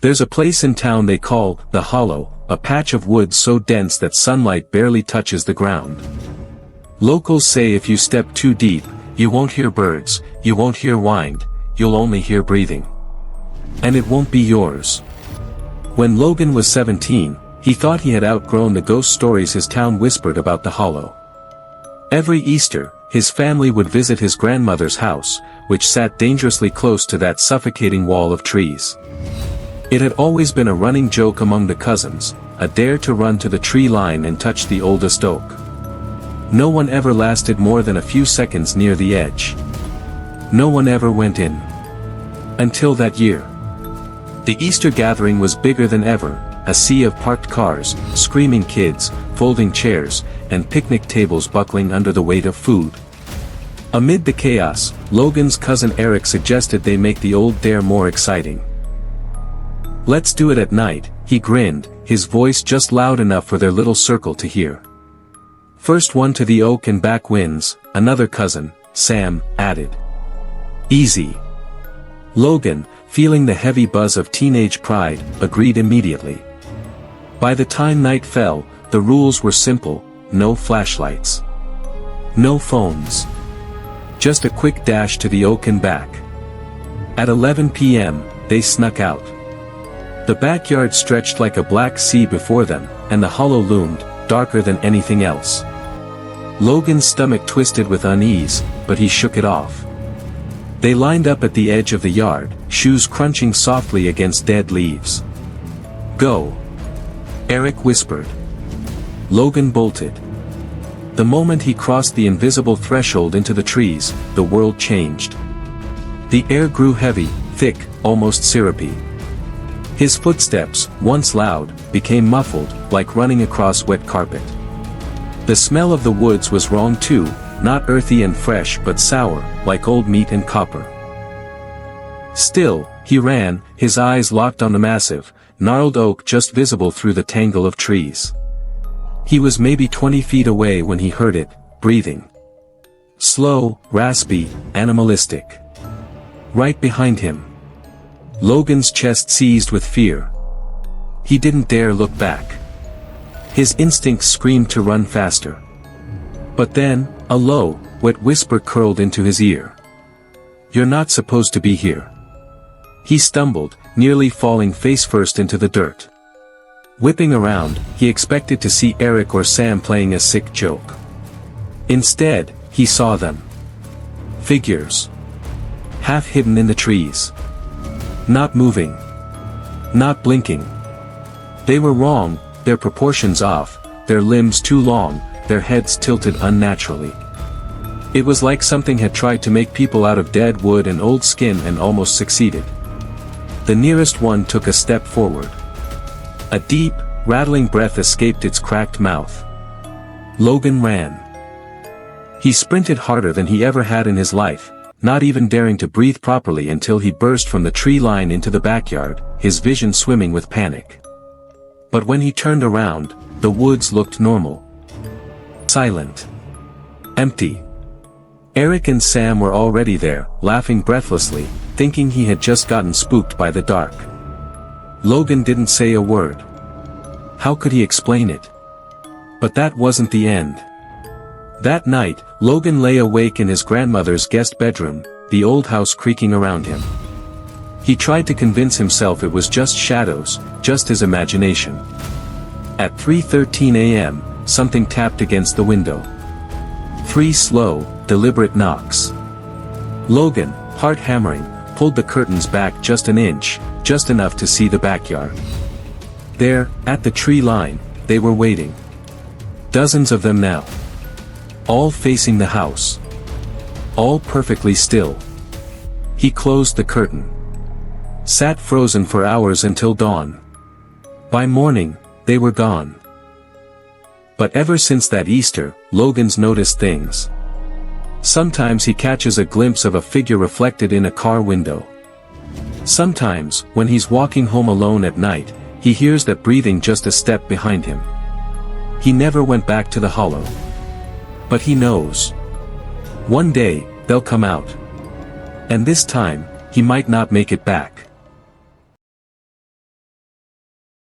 There's a place in town they call the Hollow, a patch of woods so dense that sunlight barely touches the ground. Locals say if you step too deep, you won't hear birds, you won't hear wind, you'll only hear breathing. And it won't be yours. When Logan was 17, he thought he had outgrown the ghost stories his town whispered about the Hollow. Every Easter, his family would visit his grandmother's house, which sat dangerously close to that suffocating wall of trees. It had always been a running joke among the cousins, a dare to run to the tree line and touch the oldest oak. No one ever lasted more than a few seconds near the edge. No one ever went in. Until that year. The Easter gathering was bigger than ever, a sea of parked cars, screaming kids, folding chairs, and picnic tables buckling under the weight of food. Amid the chaos, Logan's cousin Eric suggested they make the old dare more exciting. "Let's do it at night," he grinned, his voice just loud enough for their little circle to hear. "First one to the oak and back wins," another cousin, Sam, added. "Easy." Logan, feeling the heavy buzz of teenage pride, agreed immediately. By the time night fell, the rules were simple: no flashlights. No phones. Just a quick dash to the oak and back. At 11 p.m., they snuck out. The backyard stretched like a black sea before them, and the hollow loomed, darker than anything else. Logan's stomach twisted with unease, but he shook it off. They lined up at the edge of the yard, shoes crunching softly against dead leaves. "Go," Eric whispered. Logan bolted. The moment he crossed the invisible threshold into the trees, the world changed. The air grew heavy, thick, almost syrupy. His footsteps, once loud, became muffled, like running across wet carpet. The smell of the woods was wrong too, not earthy and fresh but sour, like old meat and copper. Still, he ran, his eyes locked on the massive, gnarled oak just visible through the tangle of trees. He was maybe 20 feet away when he heard it, breathing. Slow, raspy, animalistic. Right behind him. Logan's chest seized with fear. He didn't dare look back. His instincts screamed to run faster. But then, a low, wet whisper curled into his ear. "You're not supposed to be here." He stumbled, nearly falling face first into the dirt. Whipping around, he expected to see Eric or Sam playing a sick joke. Instead, he saw them. Figures. Half hidden in the trees. Not moving. Not blinking. They were wrong, their proportions off, their limbs too long, their heads tilted unnaturally. It was like something had tried to make people out of dead wood and old skin and almost succeeded. The nearest one took a step forward. A deep, rattling breath escaped its cracked mouth. Logan ran. He sprinted harder than he ever had in his life, not even daring to breathe properly until he burst from the tree line into the backyard, his vision swimming with panic. But when he turned around, the woods looked normal. Silent. Empty. Eric and Sam were already there, laughing breathlessly, thinking he had just gotten spooked by the dark. Logan didn't say a word. How could he explain it? But that wasn't the end. That night, Logan lay awake in his grandmother's guest bedroom, the old house creaking around him. He tried to convince himself it was just shadows, just his imagination. At 3:13 a.m., something tapped against the window. 3 slow, deliberate knocks. Logan, heart hammering, pulled the curtains back just an inch, just enough to see the backyard. There, at the tree line, they were waiting. Dozens of them now. All facing the house. All perfectly still. He closed the curtain. Sat frozen for hours until dawn. By morning, they were gone. But ever since that Easter, Logan's noticed things. Sometimes he catches a glimpse of a figure reflected in a car window. Sometimes, when he's walking home alone at night, he hears that breathing just a step behind him. He never went back to the hollow. But he knows. One day, they'll come out. And this time, he might not make it back.